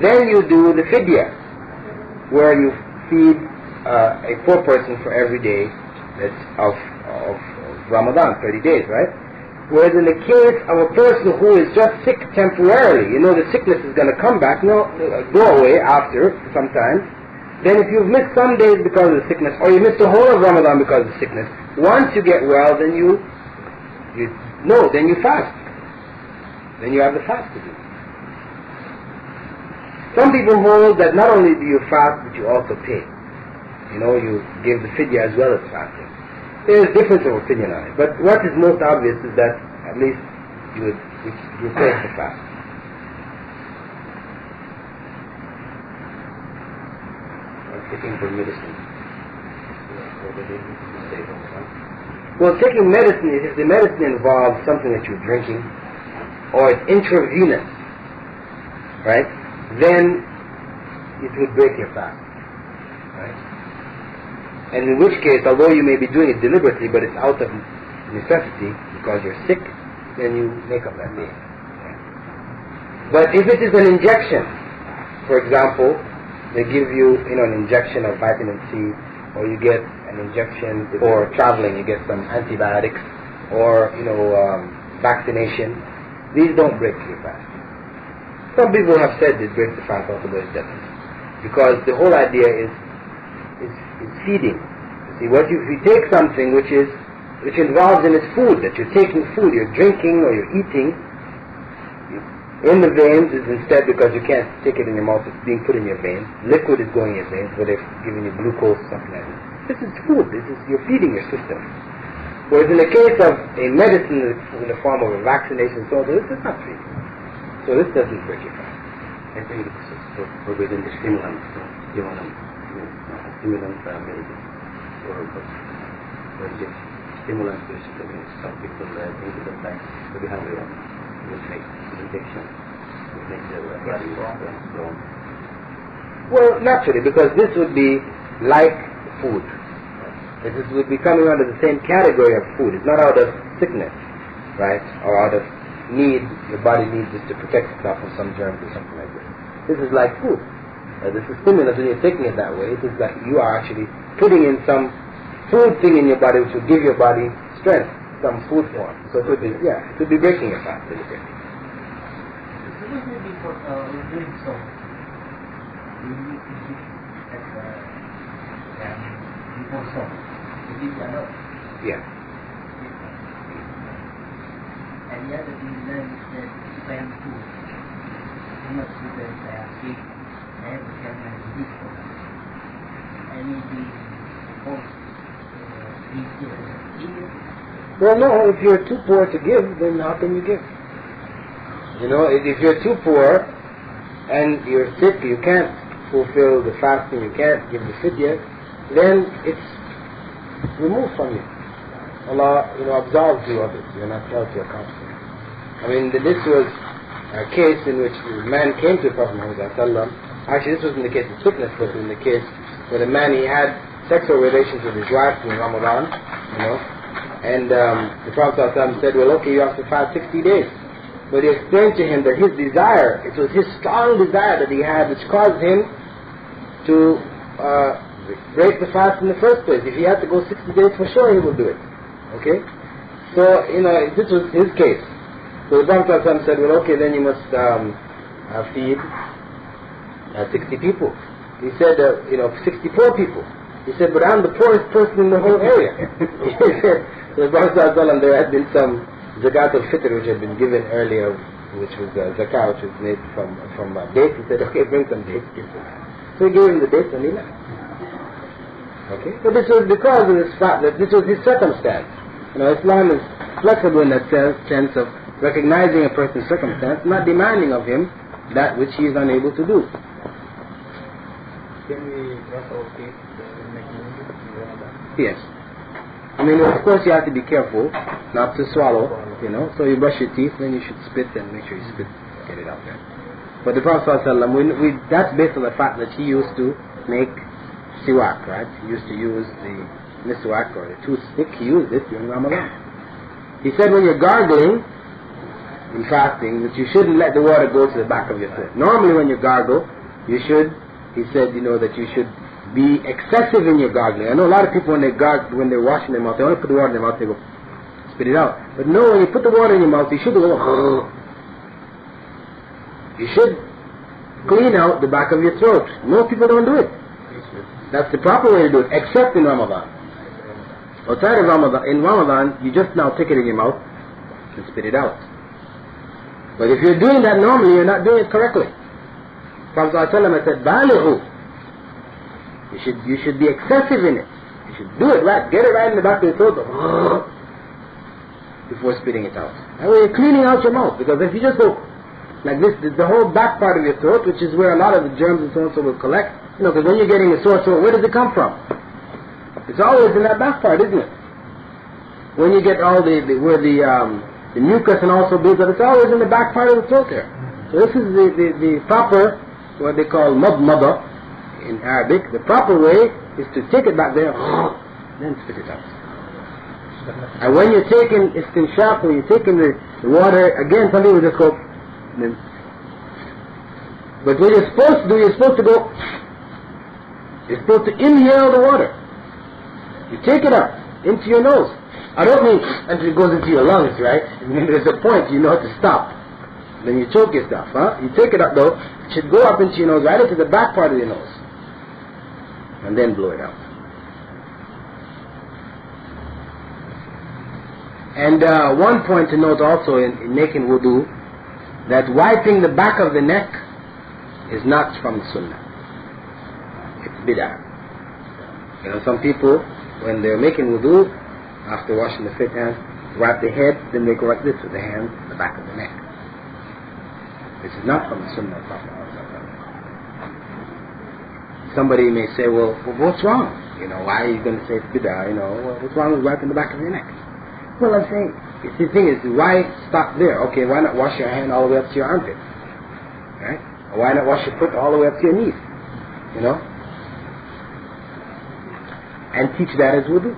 Then you do the fidya, where you feed a poor person for every day that's of Ramadan, 30 days, right? Whereas in the case of a person who is just sick temporarily, you know the sickness is going to come back, go away after some time. Then if you've missed some days because of the sickness, or you missed the whole of Ramadan because of the sickness, once you get well, then you fast. Then you have the fast to do. Some people hold that not only do you fast, but you also pay. You know, you give the fidya as well as fasting. There is difference of opinion on it, but what is most obvious is that at least you take the fast. Taking for medicine. Well, taking medicine, if the medicine involves something that you're drinking, or it's intravenous, right, then it would break your fast, right? And in which case, although you may be doing it deliberately, but it's out of necessity because you're sick, then you make up that day. Right? But if it is an injection, for example, they give you, an injection of vitamin C, or you get an injection for traveling, you get some antibiotics, or vaccination. These don't break your fast. Some people have said it breaks the fast, although it doesn't, because the whole idea is feeding. See, if you take something which involves in its food, that you're taking food, you're drinking or you're eating, in the veins is instead, because you can't take it in your mouth, it's being put in your veins. Liquid is going in your veins, but they're giving you glucose, something like that. This is food. You're feeding your system. Whereas in the case of a medicine in the form of a vaccination, so this is not feeding. So this doesn't break your fast. I think it's forbidden the stimulants, stimulants are very good for stimulants basically. Some people think it affects the behavior will make injection, will make their body strong. Well, naturally, because this would be like food. This would be coming under the same category of food. It's not out of sickness, right? Or out of need. Your body needs this to protect itself from some germs or something like this. This is like food. This is stimulus. When you're taking it that way, it is like you are actually putting in some food thing in your body which will give your body strength, some food form. So it would be breaking your fast deliberately. So this may be for doing so. We need to eat before so. To give the alert. Yeah. And the other thing we learn is that if I am food, how much sugar if I have cake, I have to tell my disease for that. I may be forced to eat. Well, no, if you're too poor to give, then how can you give? If you're too poor and you're sick, you can't fulfill the fasting, you can't give the fidya, then it's removed from you. Allah, absolves you of it. You're not held to account for it. I mean, this was a case in which the man came to the Prophet Muhammad ﷺ. Actually, this wasn't the case of sickness, but in the case where the man, he had sexual relations with his wife in Ramadan, and the Prophet ﷺ said, well, okay, you have to fast 60 days. But he explained to him that his desire, it was his strong desire that he had, which caused him to break the fast in the first place. If he had to go 60 days, for sure he would do it. Okay? So, this was his case. So the Prophet ﷺ said, well, okay, then you must feed 60 people. He said, 64 people. He said, but I'm the poorest person in the whole area. He said, so the Prophet ﷺ, there had been some zakat al-fitr which had been given earlier, which was zakat, which was made from dates. He said, okay, bring some dates, give them. So he gave him the dates and he left. Okay? But this was because of this fact that this was his circumstance. Islam is flexible in that sense of recognizing a person's circumstance, not demanding of him that which he is unable to do. Can we brush our teeth making music? Yes. I mean, of course you have to be careful not to swallow, so you brush your teeth, then you should spit and make sure you spit, get it out there. But the Prophet ﷺ, that's based on the fact that he used to make siwak, right? He used to use the miswak or the toothpick, he used it during Ramadan. He said when you're gargling, in fasting that you shouldn't let the water go to the back of your throat. Normally when you gargle, you should, he said, that you should be excessive in your gargling. I know a lot of people when they're washing their mouth, they only put the water in their mouth, they go spit it out. But no, when you put the water in your mouth, you should go you should clean out the back of your throat. Most people don't do it. That's the proper way to do it, except in Ramadan. Outside of Ramadan, in Ramadan, you just now take it in your mouth and spit it out. But if you're doing that normally, you're not doing it correctly. Prophet ﷺ said, "Balighu." You should be excessive in it. You should do it right. Get it right in the back of your throat before spitting it out. That way you're cleaning out your mouth. Because if you just go like this, the whole back part of your throat, which is where a lot of the germs and so on will collect. Because when you're getting a sore throat, where does it come from? It's always in that back part, isn't it? When you get all the mucus and also builds up, it's always in the back part of the throat there. So this is the proper, what they call madmada in Arabic. The proper way is to take it back there, then spit it out. And when you're taking istinshaq, when you're taking the water, again, some people just go, but what you're supposed to do, you're supposed to inhale the water. You take it up into your nose. I don't mean until it goes into your lungs, right? And then there's a point you know to stop. Then you choke yourself, huh? You take it up though, it should go up into your nose, right into the back part of your nose. And then blow it out. And one point to note also in making wudu, that wiping the back of the neck is not from the sunnah. It's bid'ah. Some people, when they're making wudu, after washing the feet hands, wipe the head, then they go like this with the hands, the back of the neck. This is not from the sunnah of Prophet. Somebody may say, well, what's wrong? Why are you going to say it's bid'ah? What's wrong with wiping the back of your neck? Well, I'm saying, the thing is, why stop there? Okay, why not wash your hand all the way up to your armpit? Right? Or why not wash your foot all the way up to your knees? And teach that as wudu.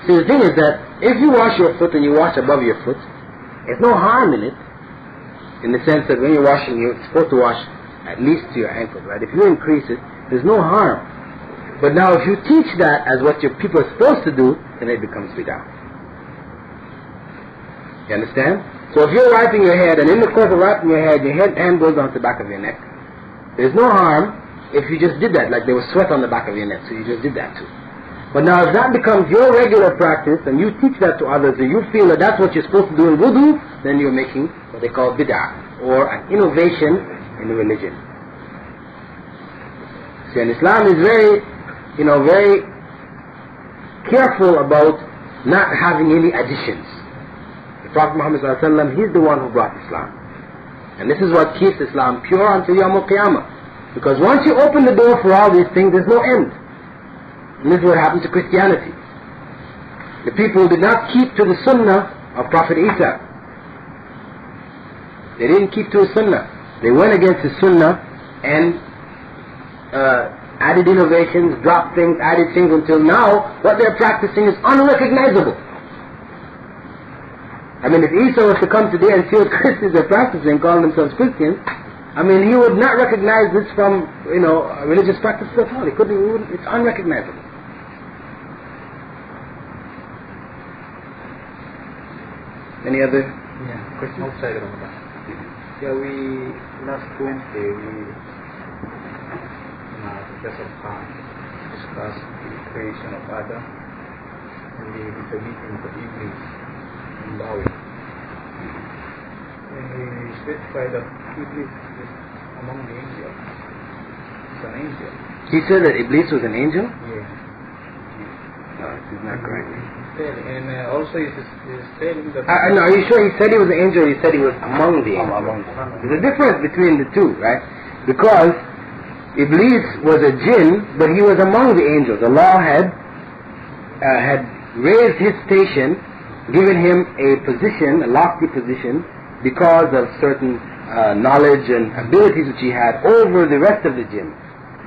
See, the thing is that if you wash your foot and you wash above your foot, there's no harm in it, in the sense that when you're washing, you're supposed to wash at least to your ankles, right? If you increase it, there's no harm. But now if you teach that as what your people are supposed to do, then it becomes bid'ah. You understand? So if you're wiping your head, and in the course of wiping your head, your hand goes down to the back of your neck, there's no harm if you just did that, like there was sweat on the back of your neck, so you just did that too. But now if that becomes your regular practice, and you teach that to others, and you feel that that's what you're supposed to do in wudu, then you're making what they call bid'ah, or an innovation in the religion. See, and Islam is very careful about not having any additions. The Prophet Muhammad ﷺ, he's the one who brought Islam. And this is what keeps Islam pure until Yawm al-Qiyamah. Because once you open the door for all these things, there's no end. And this is what happened to Christianity. The people did not keep to the sunnah of Prophet Isa. They didn't keep to the sunnah. They went against the sunnah and added innovations, dropped things, added things, until now what they're practicing is unrecognizable. I mean, if Isa was to come today and see what Christians are practicing, calling themselves Christians, I mean, he would not recognize this from, a religious practice at all. It's unrecognizable. Any other questions? Outside of Ramadan. Yeah, last Wednesday, Professor Khan discussed the creation of Adam and the meeting of Iblis in Bawi. And he specified that Iblis is among the angels. It's an angel. He said that Iblis was an angel? Yeah. No, this is not correct. And also he's telling that... No, are you sure he said he was an angel, or he said he was among the angels? There's a difference between the two, right? Because Iblis was a jinn, but he was among the angels. Allah had raised his station, given him a position, a lofty position, because of certain knowledge and abilities which he had over the rest of the jinn.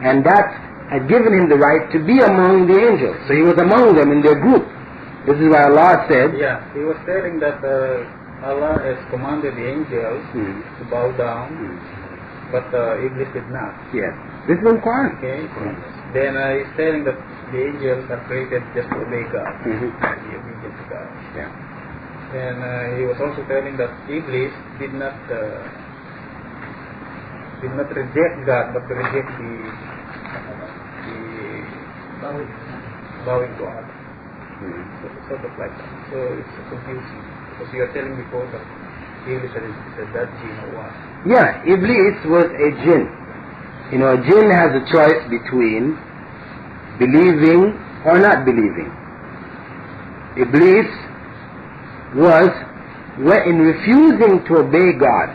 And that had given him the right to be among the angels. So he was among them in their group. This is why Allah said, Yeah, he was telling that Allah has commanded the angels to bow down, but Iblis did not. yes, this is in Quran. Okay? Then he's telling that the angels are created just to obey God, be obedient to God. Yeah. And he was also telling that Iblis did not reject God, but reject the bowing to Allah. So, sort of like that. So it's confusing. Because you are telling before that Iblis is that jinn or what? Yeah, Iblis was a jinn. You know, a jinn has a choice between believing or not believing. Iblis was, in refusing to obey God,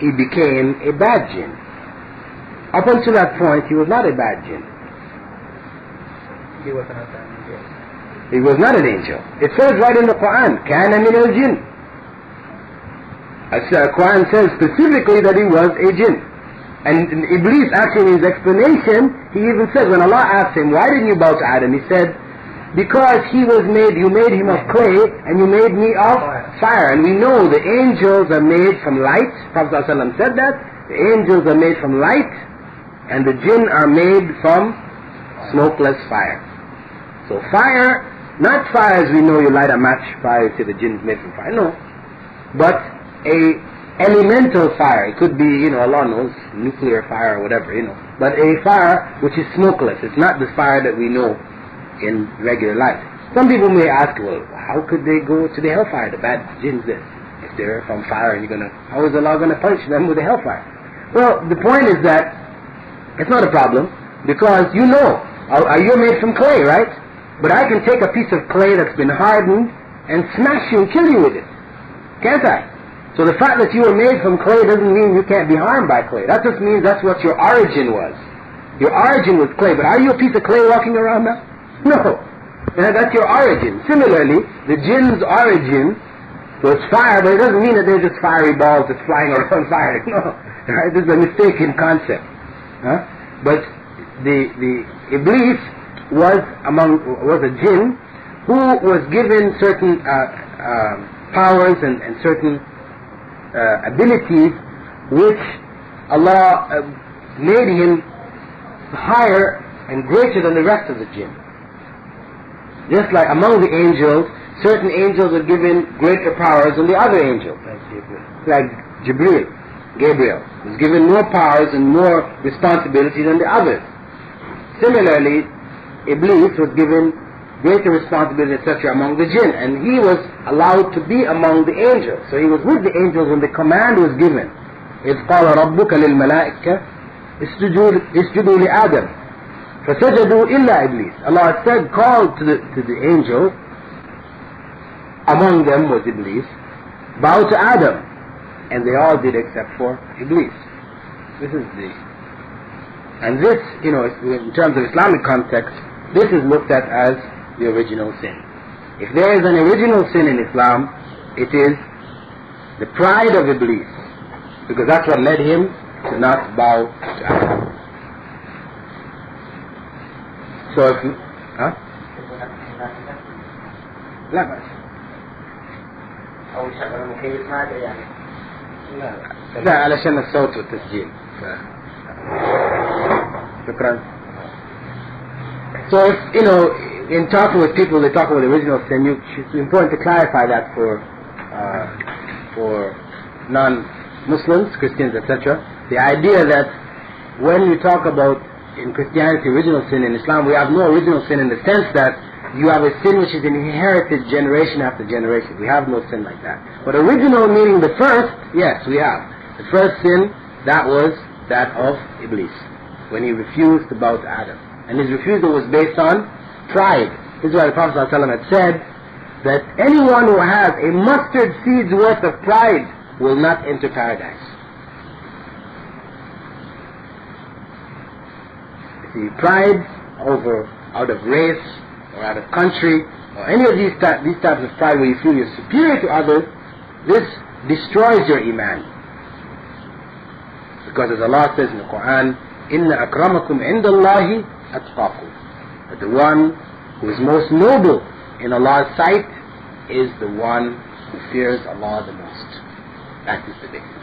he became a bad jinn. Up until that point, he was not a bad jinn. He was not an angel. He was not an angel. It says right in the Quran, كَانَ مِنَ الْجِنِّ. The Quran says specifically that he was a jinn. And Iblis, actually, in his explanation, he even said, when Allah asked him, why didn't you bow to Adam? He said, because you made him of clay, and you made me of fire. And we know the angels are made from light. Prophet ﷺ said that. The angels are made from light, and the jinn are made from smokeless fire. So fire, not fire as we know you light a match, fire, you say the jinn is made from fire. No. But a elemental fire. It could be, Allah knows, nuclear fire or whatever, But a fire which is smokeless. It's not the fire that we know in regular life. Some people may ask, well, how could they go to the hellfire, the bad jinns then? If they're from fire, and how is Allah going to punish them with the hellfire? Well, the point is that it's not a problem, because you're made from clay, right? But I can take a piece of clay that's been hardened and smash you and kill you with it. Can't I? So the fact that you were made from clay doesn't mean you can't be harmed by clay. That just means that's what your origin was. Your origin was clay, but are you a piece of clay walking around now? No. That's your origin. Similarly, the jinn's origin was fire, but it doesn't mean that they're just fiery balls that's flying around fire. No. Right? This is a mistaken concept. But the Iblis was a jinn who was given certain powers and certain abilities which Allah made him higher and greater than the rest of the jinn. Just like among the angels, certain angels were given greater powers than the other angels. Like Gabriel was given more powers and more responsibility than the others. Similarly, Iblis was given greater responsibility, etc., among the jinn, and he was allowed to be among the angels. So he was with the angels when the command was given. إِذْ قَالَ رَبُّكَ لِلْمَلَائِكَةِ اسْجُدُوا لِآدَمَ فَسَجَدُوا إِلَّا إِبْلِيسَ. Allah said, called to the angels, among them was Iblis, bow to Adam, and they all did except for Iblis. And this, in terms of Islamic context, this is looked at as the original sin. If there is an original sin in Islam, it is the pride of Iblis, because that's what led him to not bow to Allah. So if you, لا بأس. أو شغل مكيف ما أدري يعني. لا علشان الصوت والتسجيل. شكرا. So if, in talking with people, they talk about the original sin, it's important to clarify that for non-Muslims, Christians, etc. The idea that when you talk about in Christianity original sin, in Islam we have no original sin in the sense that you have a sin which is inherited generation after generation. We have no sin like that. But original meaning the first, yes, we have. The first sin, that was that of Iblis, when he refused to bow to Adam. And his refusal was based on pride. This is why the Prophet ﷺ had said that anyone who has a mustard seed's worth of pride will not enter paradise. You see, pride out of race or out of country or any of these types of pride where you feel you're superior to others, this destroys your iman. Because as Allah says in the Quran, إِنَّ أَكْرَمَكُمْ عِنْدَ اللَّهِ أَتْقَاكُمْ. That the one who is most noble in Allah's sight is the one who fears Allah the most. That is the difference.